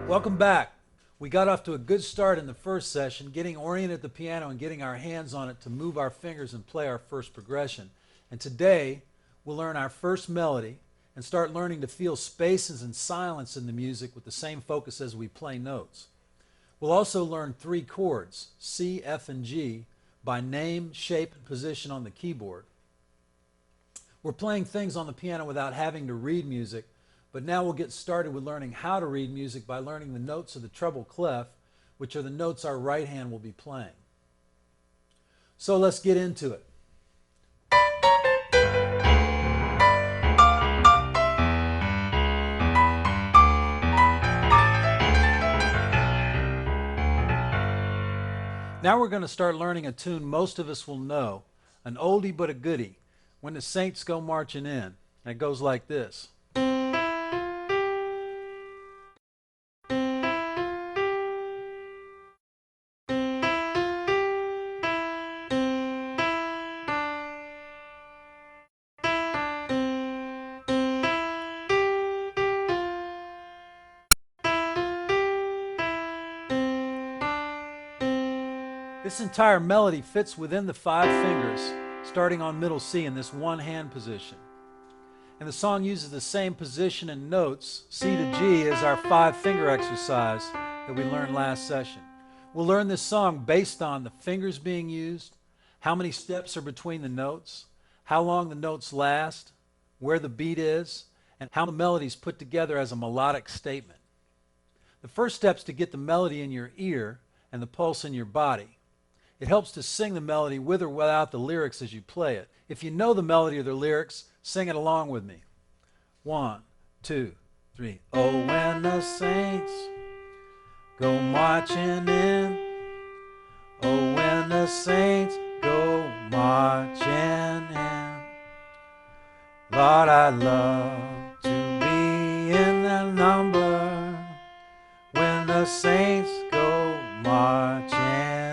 Welcome back. We got off to a good start in the first session, getting oriented at the piano and getting our hands on it to move our fingers and play our first progression. And today, we'll learn our first melody and start learning to feel spaces and silence in the music with the same focus as we play notes. We'll also learn 3 chords, C, F, and G, by name, shape, and position on the keyboard. We're playing things on the piano without having to read music, but now we'll get started with learning how to read music by learning the notes of the treble clef, which are the notes our right hand will be playing. So let's get into it. Now we're going to start learning a tune most of us will know, an oldie but a goodie, When the Saints Go Marching In. And it goes like this. This entire melody fits within the 5 fingers, starting on middle C in this one hand position. And the song uses the same position and notes, C to G, as our 5 finger exercise that we learned last session. We'll learn this song based on the fingers being used, how many steps are between the notes, how long the notes last, where the beat is, and how the melody is put together as a melodic statement. The first step is to get the melody in your ear and the pulse in your body. It helps to sing the melody with or without the lyrics as you play it. If you know the melody or the lyrics, sing it along with me. 1, 2, 3. Oh, when the saints go marching in. Oh, when the saints go marching in. Lord, I love to be in that number. When the saints go marching in.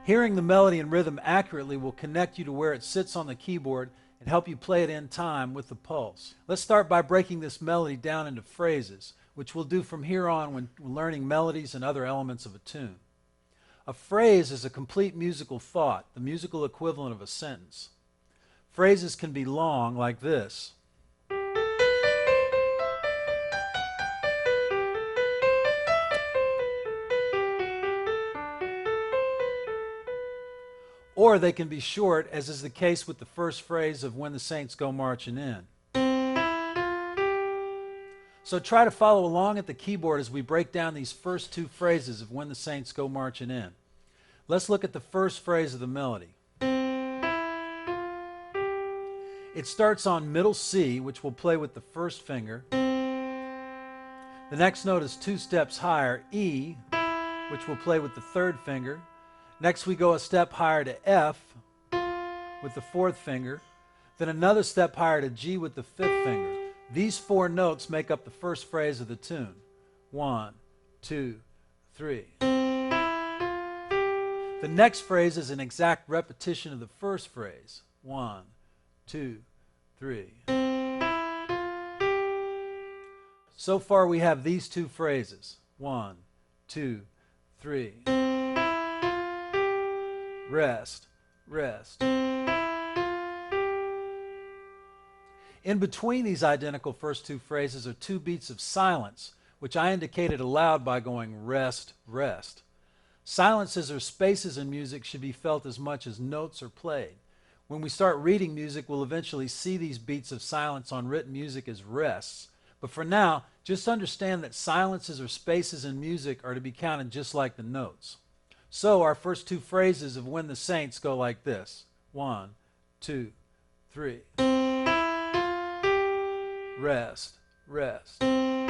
Hearing the melody and rhythm accurately will connect you to where it sits on the keyboard and help you play it in time with the pulse. Let's start by breaking this melody down into phrases, which we'll do from here on when learning melodies and other elements of a tune. A phrase is a complete musical thought, the musical equivalent of a sentence. Phrases can be long, like this. Or they can be short, as is the case with the first phrase of When the Saints Go Marching In. So try to follow along at the keyboard as we break down these first 2 phrases of When the Saints Go Marching In. Let's look at the first phrase of the melody. It starts on middle C, which we'll play with the first finger. The next note is 2 steps higher, E, which we'll play with the 3rd finger. Next we go a step higher to F with the 4th finger, then another step higher to G with the 5th finger. These 4 notes make up the first phrase of the tune. 1, 2, 3. The next phrase is an exact repetition of the first phrase. 1, 2, 3. So far we have these 2 phrases. 1, 2, 3. Rest, rest. In between these identical first 2 phrases are 2 beats of silence, which I indicated aloud by going rest, rest. Silences or spaces in music should be felt as much as notes are played. When we start reading music, we'll eventually see these beats of silence on written music as rests. But for now, Just understand that silences or spaces in music are to be counted just like the notes. So our first two phrases of When the Saints go like this. 1, 2, 3. Rest, rest. The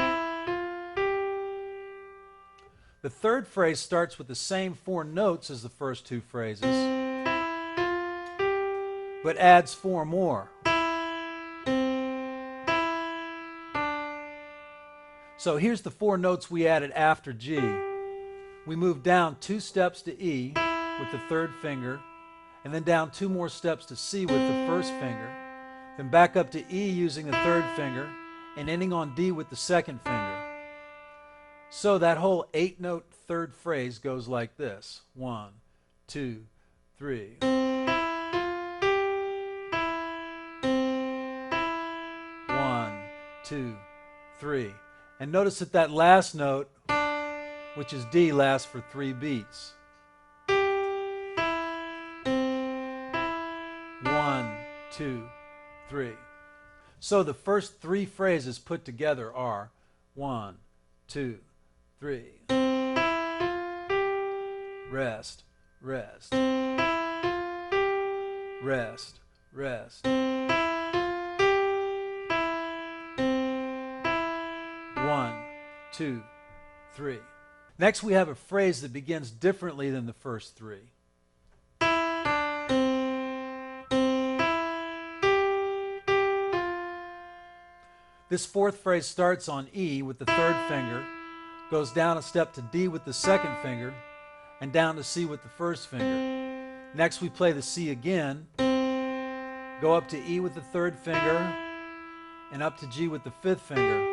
third phrase starts with the same 4 notes as the first two phrases, but adds 4 more. So here's the 4 notes we added after G. We move down 2 steps to E with the third finger, and then down 2 more steps to C with the first finger, then back up to E using the third finger, and ending on D with the second finger. So that whole 8-note third phrase goes like this. 1, 2, 3. 1, 2, 3. And notice that that last note, which is D, lasts for 3 beats. 1, 2, 3. So the first 3 phrases put together are 1, 2, 3. Rest, rest. Rest, rest. 1, 2, 3. Next we have a phrase that begins differently than the first 3. This fourth phrase starts on E with the third finger, goes down a step to D with the second finger, and down to C with the first finger. Next we play the C again, go up to E with the third finger, and up to G with the fifth finger.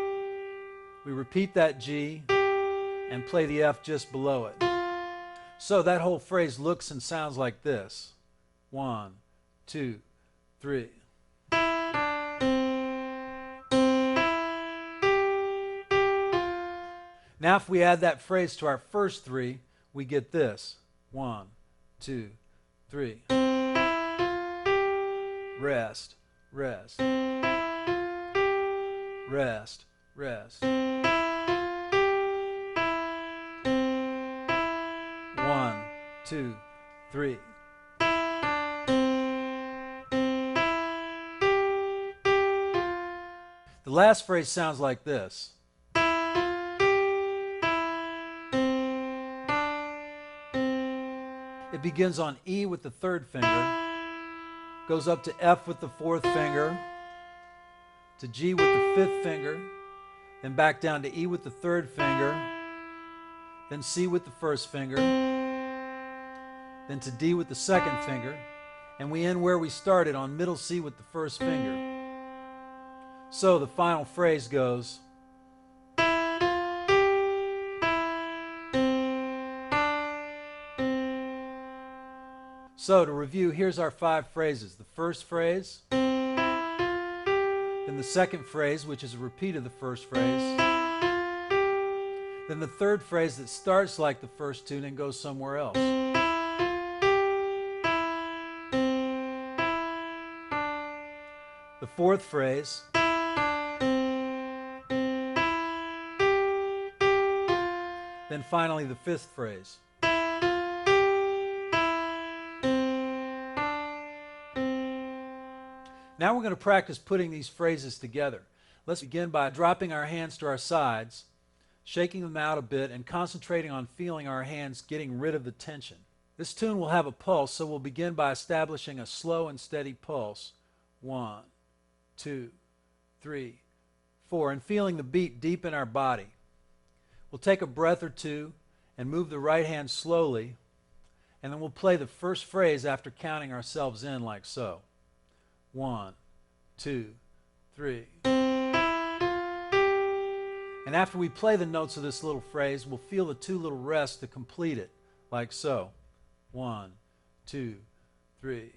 We repeat that G and play the F just below it. So that whole phrase looks and sounds like this. 1, 2, 3. Now if we add that phrase to our first 3, we get this. 1, 2, 3. Rest, rest. Rest, rest. 1, 2, 3. The last phrase sounds like this. It begins on E with the third finger, goes up to F with the fourth finger, to G with the fifth finger, then back down to E with the third finger, then C with the first finger, then to D with the second finger, and we end where we started on middle C with the first finger. So the final phrase goes, so to review, here's our 5 phrases. The first phrase, then the second phrase, which is a repeat of the first phrase, then the third phrase that starts like the first 2 and goes somewhere else. The fourth phrase, then finally the fifth phrase. Now we're going to practice putting these phrases together. Let's begin by dropping our hands to our sides, shaking them out a bit, and concentrating on feeling our hands getting rid of the tension. This tune will have a pulse, so we'll begin by establishing a slow and steady pulse. 1, 2, 3, 4, and feeling the beat deep in our body. We'll take a breath or two and move the right hand slowly, and then we'll play the first phrase after counting ourselves in like so. 1, 2, 3. And after we play the notes of this little phrase, we'll feel the 2 little rests to complete it, like so. 1, 2, 3.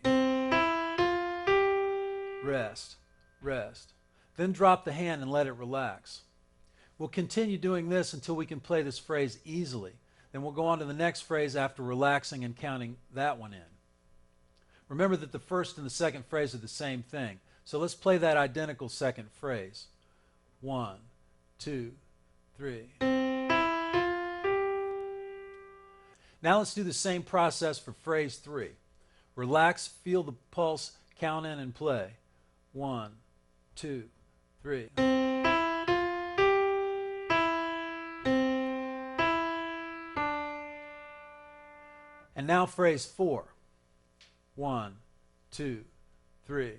Rest, rest. Then drop the hand and let it relax. We'll continue doing this until we can play this phrase easily. Then we'll go on to the next phrase after relaxing and counting that one in. Remember that the first and the second phrase are the same thing. So let's play that identical second phrase. 1, 2, 3. Now let's do the same process for phrase 3. Relax, feel the pulse, count in and play. 1, 2, 3. And now phrase 4. 1, 2, 3.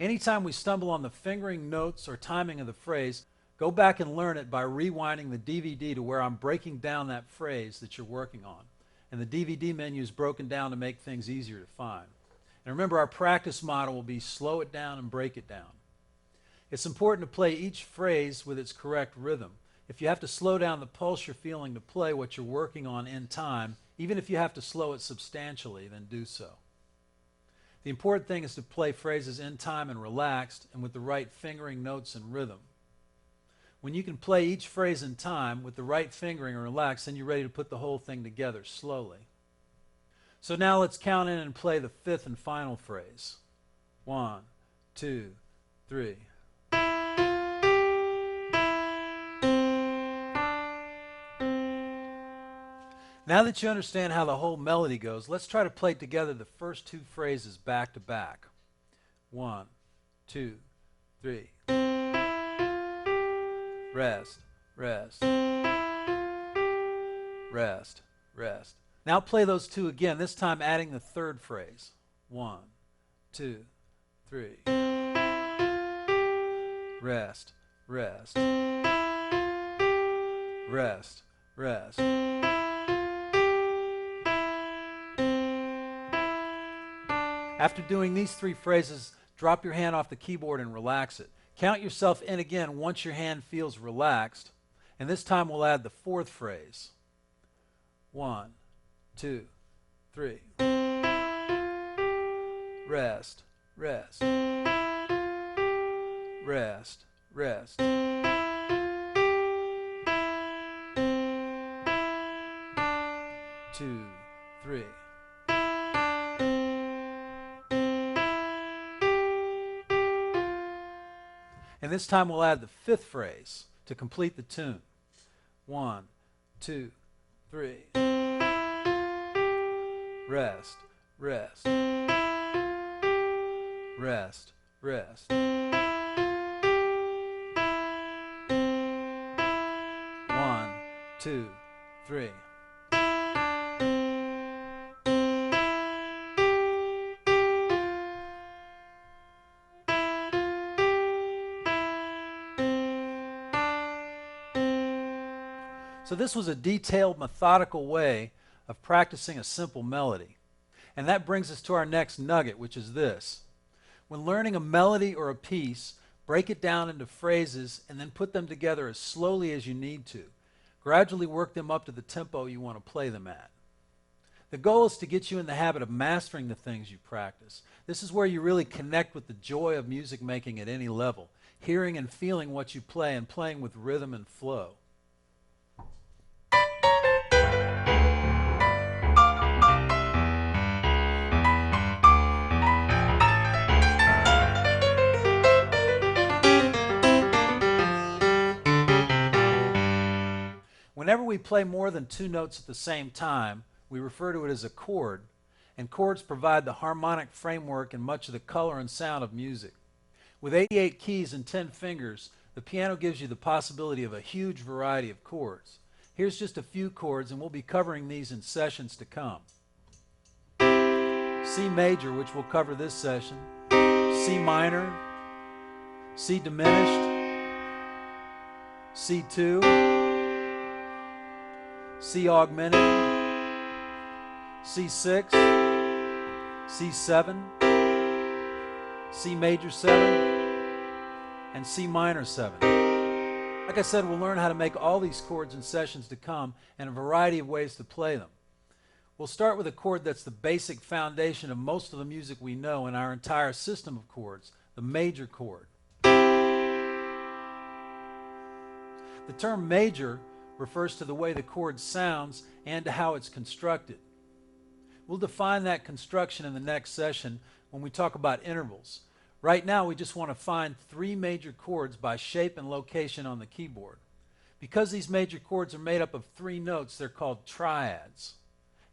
Anytime we stumble on the fingering notes or timing of the phrase, go back and learn it by rewinding the DVD to where I'm breaking down that phrase that you're working on. And the DVD menu is broken down to make things easier to find. And remember, our practice model will be slow it down and break it down. It's important to play each phrase with its correct rhythm. If you have to slow down the pulse you're feeling to play what you're working on in time, even if you have to slow it substantially, then do so. The important thing is to play phrases in time and relaxed and with the right fingering notes and rhythm. When you can play each phrase in time with the right fingering and relaxed, then you're ready to put the whole thing together slowly. So now let's count in and play the fifth and final phrase. 1, 2, 3. Now that you understand how the whole melody goes, let's try to play together the first two phrases back to back. 1, 2, 3. Rest, rest, rest, rest. Now play those two again, this time adding the third phrase. 1, 2, 3. Rest, rest, rest, rest. After doing these three phrases, drop your hand off the keyboard and relax it. Count yourself in again once your hand feels relaxed, and this time we'll add the fourth phrase. 1, 2, 3. Rest, rest, rest, rest. Two, three. And this time we'll add the fifth phrase to complete the tune. 1, 2, 3. Rest, rest, rest, rest. 1, 2, 3. So this was a detailed, methodical way of practicing a simple melody. And that brings us to our next nugget, which is this. When learning a melody or a piece, break it down into phrases and then put them together as slowly as you need to. Gradually work them up to the tempo you want to play them at. The goal is to get you in the habit of mastering the things you practice. This is where you really connect with the joy of music making at any level, hearing and feeling what you play and playing with rhythm and flow. Whenever we play more than two notes at the same time, we refer to it as a chord, and chords provide the harmonic framework and much of the color and sound of music. With 88 keys and 10 fingers, the piano gives you the possibility of a huge variety of chords. Here's just a few chords, and we'll be covering these in sessions to come. C major, which we'll cover this session, C minor, C diminished, C2, C augmented, C6, C7, C major 7, and C minor 7. Like I said, we'll learn how to make all these chords in sessions to come and a variety of ways to play them. We'll start with a chord that's the basic foundation of most of the music we know in our entire system of chords, the major chord. The term major refers to the way the chord sounds and to how it's constructed. We'll define that construction in the next session when we talk about intervals. Right now, we just want to find three major chords by shape and location on the keyboard. Because these major chords are made up of three notes, they're called triads.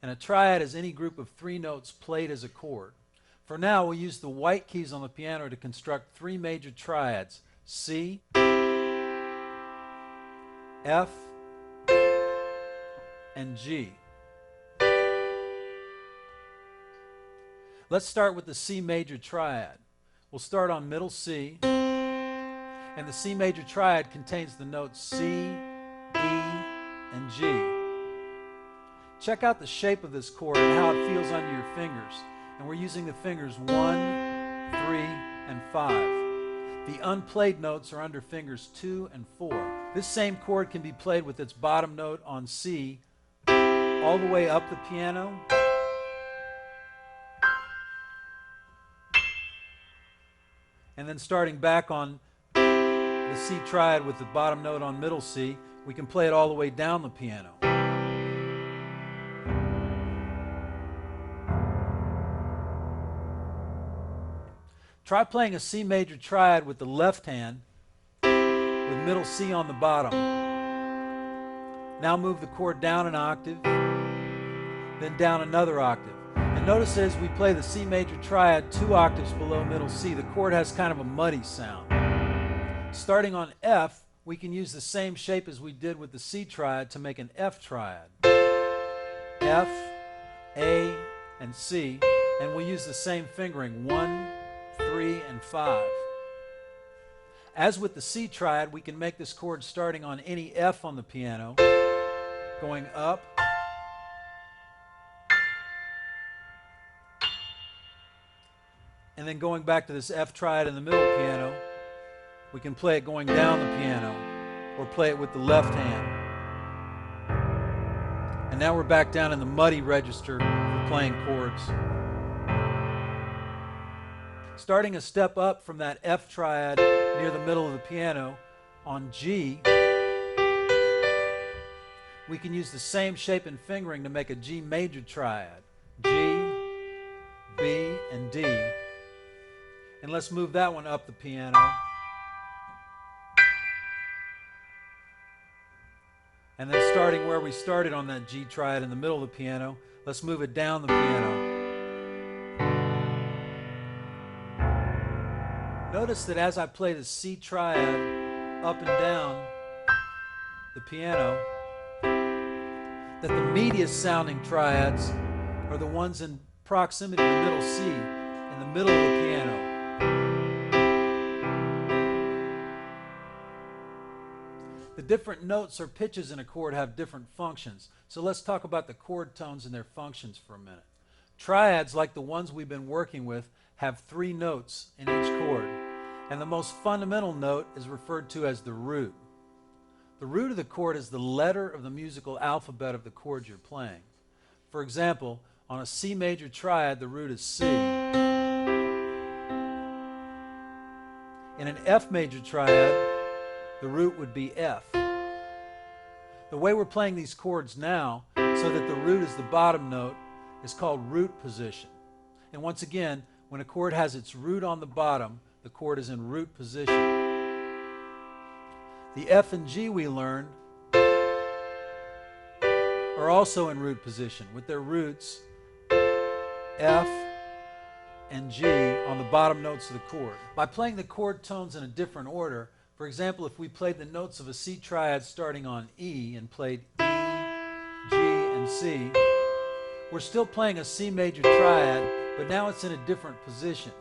And a triad is any group of three notes played as a chord. For now, we'll use the white keys on the piano to construct three major triads: C, F, and G. Let's start with the C major triad. We'll start on middle C, and the C major triad contains the notes C, E, and G. Check out the shape of this chord and how it feels under your fingers. And we're using the fingers 1, 3, and 5. The unplayed notes are under fingers 2 and 4. This same chord can be played with its bottom note on C all the way up the piano, and then starting back on the C triad with the bottom note on middle C, we can play it all the way down the piano. Try playing a C major triad with the left hand with middle C on the bottom. Now move the chord down an octave, then down another octave. And notice as we play the C major triad 2 octaves below middle C, the chord has kind of a muddy sound. Starting on F, we can use the same shape as we did with the C triad to make an F triad. F, A, and C, and we'll use the same fingering, 1, 3, and 5. As with the C triad, we can make this chord starting on any F on the piano, going up, and then going back to this F triad in the middle piano. We can play it going down the piano, or play it with the left hand. And now we're back down in the muddy register for playing chords. Starting a step up from that F triad near the middle of the piano on G, we can use the same shape and fingering to make a G major triad. G, B, and D. And let's move that one up the piano. And then starting where we started on that G triad in the middle of the piano, let's move it down the piano. Notice that as I play the C triad up and down the piano, that the meatiest sounding triads are the ones in proximity to middle C, in the middle of the piano. The different notes or pitches in a chord have different functions. So let's talk about the chord tones and their functions for a minute. Triads, like the ones we've been working with, have 3 notes in each chord. And the most fundamental note is referred to as the root. The root of the chord is the letter of the musical alphabet of the chord you're playing. For example, on a C major triad, the root is C. In an F major triad, the root would be F. The way we're playing these chords now, so that the root is the bottom note, is called root position. And once again, when a chord has its root on the bottom, the chord is in root position. The F and G we learned are also in root position, with their roots F and G on the bottom notes of the chord. By playing the chord tones in a different order, for example, if we played the notes of a C triad starting on E and played E, G, and C, we're still playing a C major triad, but now it's in a different position.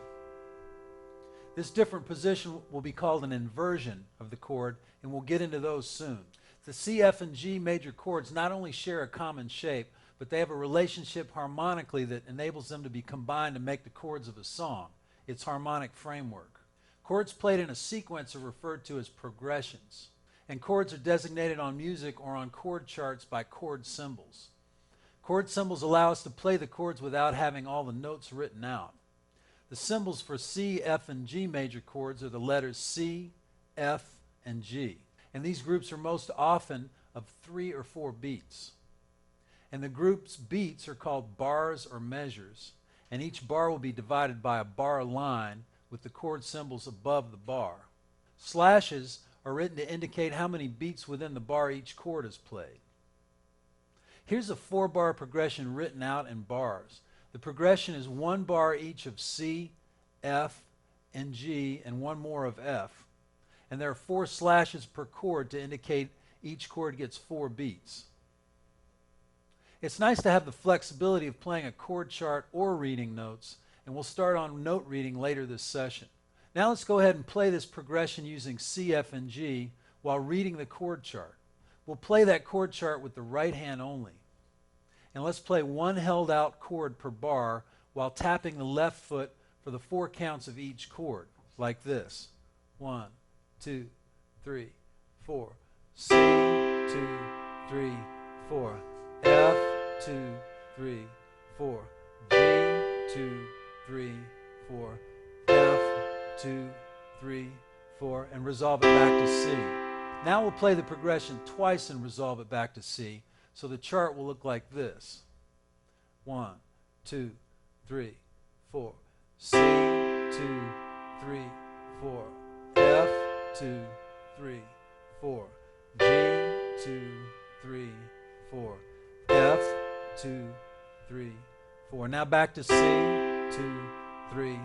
This different position will be called an inversion of the chord, and we'll get into those soon. The C, F, and G major chords not only share a common shape, but they have a relationship harmonically that enables them to be combined to make the chords of a song. It's harmonic framework. Chords played in a sequence are referred to as progressions, and chords are designated on music or on chord charts by chord symbols. Chord symbols allow us to play the chords without having all the notes written out. The symbols for C, F, and G major chords are the letters C, F, and G. And these groups are most often of 3 or 4 beats. And the group's beats are called bars or measures, and each bar will be divided by a bar line with the chord symbols above the bar. Slashes are written to indicate how many beats within the bar each chord is played. Here's a 4-bar progression written out in bars. The progression is 1 bar each of C, F, and G, and 1 more of F. And there are 4 slashes per chord to indicate each chord gets 4 beats. It's nice to have the flexibility of playing a chord chart or reading notes, and we'll start on note reading later this session. Now let's go ahead and play this progression using C, F, and G while reading the chord chart. We'll play that chord chart with the right hand only. And let's play 1 held out chord per bar while tapping the left foot for the 4 counts of each chord, like this. 1, 2, 3, 4. C, 2, 3, 4. F, 2, 3, 4. G, 2, 3, 4. F, 2, 3, 4, and resolve it back to C. Now we'll play the progression twice and resolve it back to C, so the chart will look like this. 1, 2, 3, 4. C, 2, 3, 4. F, 2, 3, 4. G, 2, 3, 4. F, 2, 3, 4. Now back to C, 2, 3,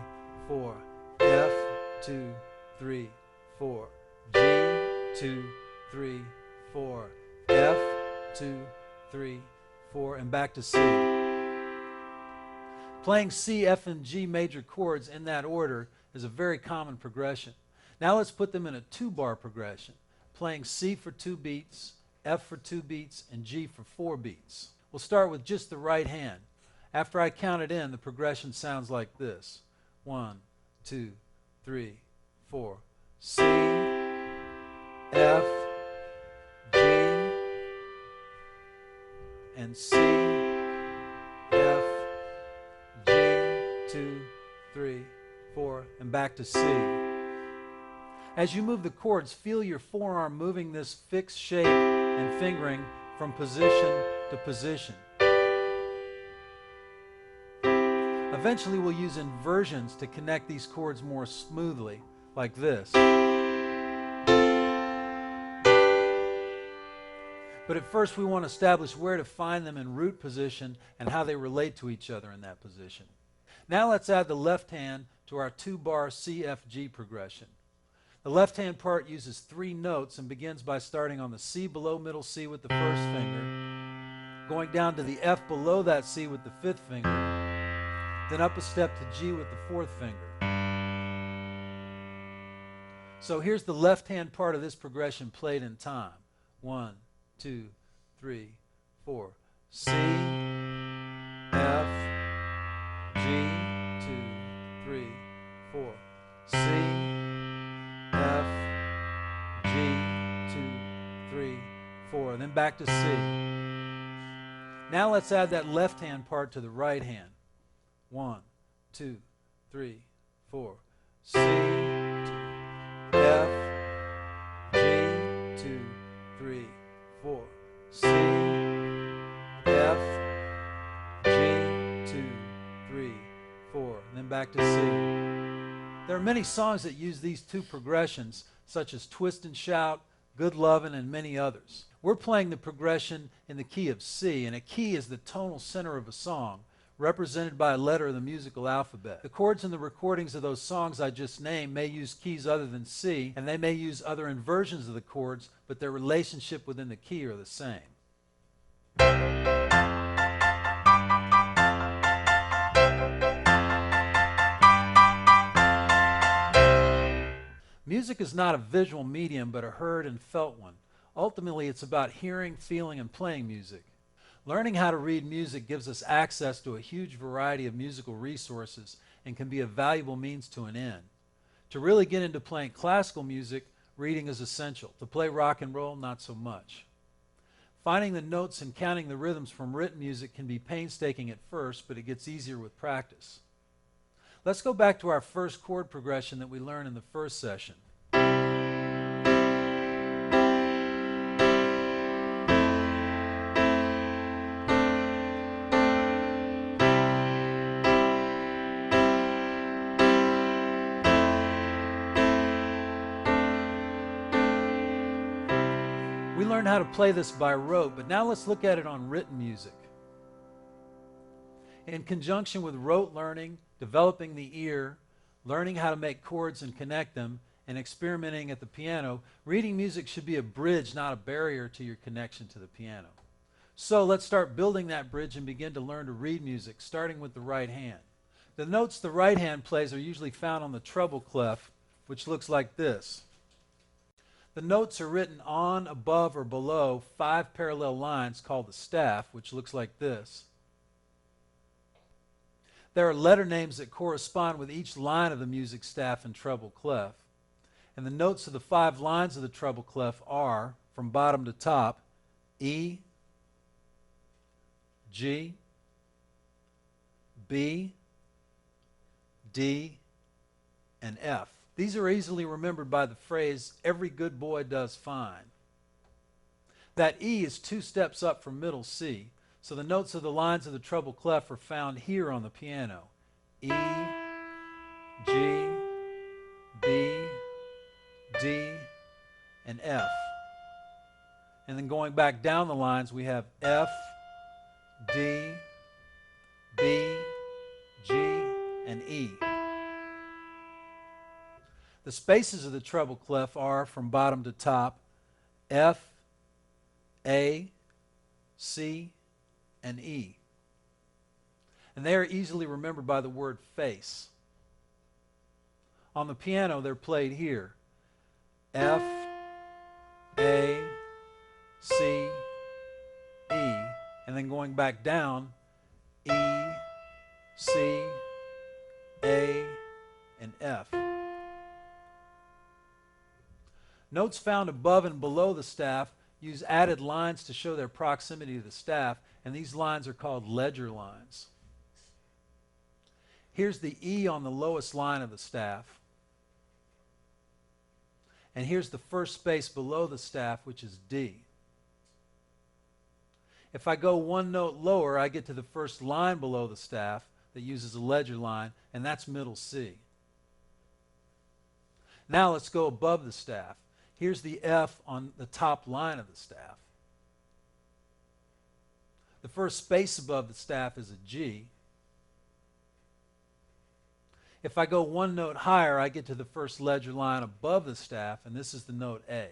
4. F, 2, 3, 4. G, 2, 3, 4. F, 2, 3, 4, and back to C. Playing C, F, and G major chords in that order is a very common progression. Now let's put them in a 2-bar progression, playing C for 2 beats, F for 2 beats, and G for 4 beats. We'll start with just the right hand. After I count it in, the progression sounds like this. 1, 2, 3, 4. C, F, G, and C, F, G, 2, 3, 4, and back to C. As you move the chords, feel your forearm moving this fixed shape and fingering from position to position. Eventually we'll use inversions to connect these chords more smoothly, like this. But at first we want to establish where to find them in root position and how they relate to each other in that position. Now let's add the left hand to our 2-bar C, F, G progression. The left hand part uses 3 notes and begins by starting on the C below middle C with the first finger, going down to the F below that C with the 5th finger, then up a step to G with the 4th finger. So here's the left hand part of this progression played in time. 1, 2, 3, 4. C, F, G, 2, 3, 4. C, F, G, 2, 3, 4. Then back to C. Now let's add that left hand part to the right hand. 1, 2, 3, 4. C, 2, F, G, 2, 3, 4. C, F, G, 2, 3, 4. And then back to C. There are many songs that use these 2 progressions, such as Twist and Shout, Good Lovin', and many others. We're playing the progression in the key of C, and a key is the tonal center of a song, represented by a letter of the musical alphabet. The chords in the recordings of those songs I just named may use keys other than C, and they may use other inversions of the chords, but their relationship within the key are the same. Music is not a visual medium, but a heard and felt one. Ultimately, it's about hearing, feeling, and playing music. Learning how to read music gives us access to a huge variety of musical resources and can be a valuable means to an end. To really get into playing classical music, reading is essential. To play rock and roll, not so much. Finding the notes and counting the rhythms from written music can be painstaking at first, but it gets easier with practice. Let's go back to our first chord progression that we learned in the first session. We learned how to play this by rote, but now let's look at it on written music. In conjunction with rote learning, developing the ear, learning how to make chords and connect them, and experimenting at the piano, reading music should be a bridge, not a barrier to your connection to the piano. So let's start building that bridge and begin to learn to read music, starting with the right hand. The notes the right hand plays are usually found on the treble clef, which looks like this. The notes are written on, above, or below 5 parallel lines called the staff, which looks like this. There are letter names that correspond with each line of the music staff and treble clef. And the notes of the 5 lines of the treble clef are, from bottom to top, E, G, B, D, and F. These are easily remembered by the phrase, every good boy does fine. That E is 2 steps up from middle C, so the notes of the lines of the treble clef are found here on the piano. E, G, B, D, and F. And then going back down the lines, we have F, D, B, G, and E. The spaces of the treble clef are, from bottom to top, F, A, C, and E. And they are easily remembered by the word face. On the piano, they're played here. F, A, C, E, and then going back down, E, C, A, and F. Notes found above and below the staff use added lines to show their proximity to the staff, and these lines are called ledger lines. Here's the E on the lowest line of the staff. And here's the first space below the staff, which is D. If I go 1 note lower, I get to the first line below the staff that uses a ledger line, and that's middle C. Now let's go above the staff. Here's the F on the top line of the staff. The first space above the staff is a G. If I go 1 note higher, I get to the first ledger line above the staff, and this is the note A.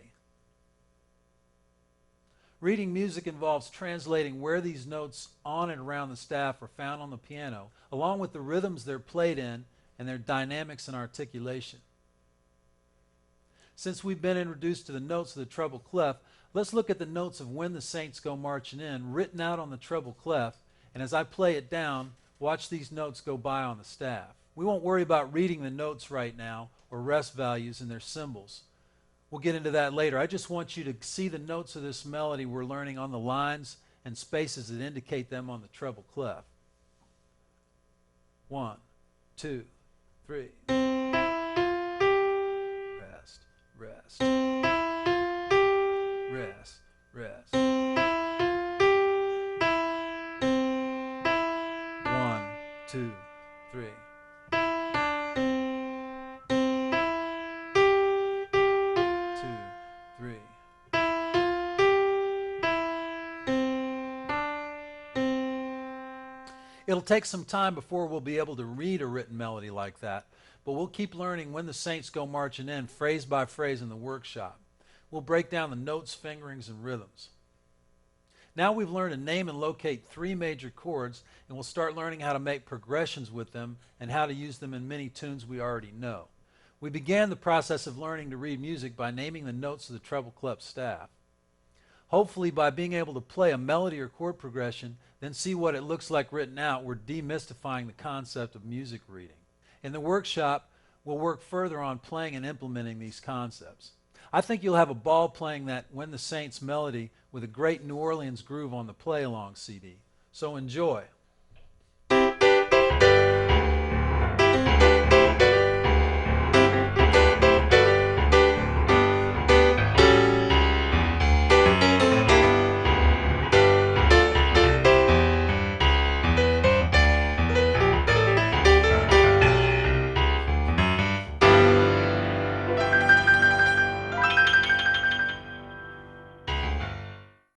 Reading music involves translating where these notes on and around the staff are found on the piano, along with the rhythms they're played in and their dynamics and articulation. Since we've been introduced to the notes of the treble clef, let's look at the notes of When the Saints Go Marching In, written out on the treble clef, and as I play it down, watch these notes go by on the staff. We won't worry about reading the notes right now, or rest values and their symbols. We'll get into that later. I just want you to see the notes of this melody we're learning on the lines and spaces that indicate them on the treble clef. 1, 2, 3. Rest, rest, rest, rest. 1, 2, 3. 2, 3. It'll take some time before we'll be able to read a written melody like that, but we'll keep learning When the Saints Go Marching In, phrase by phrase in the workshop. We'll break down the notes, fingerings, and rhythms. Now we've learned to name and locate 3 major chords, and we'll start learning how to make progressions with them and how to use them in many tunes we already know. We began the process of learning to read music by naming the notes of the treble clef staff. Hopefully, by being able to play a melody or chord progression, then see what it looks like written out, we're demystifying the concept of music reading. In the workshop, we'll work further on playing and implementing these concepts. I think you'll have a ball playing that When the Saints melody with a great New Orleans groove on the play-along CD. So enjoy.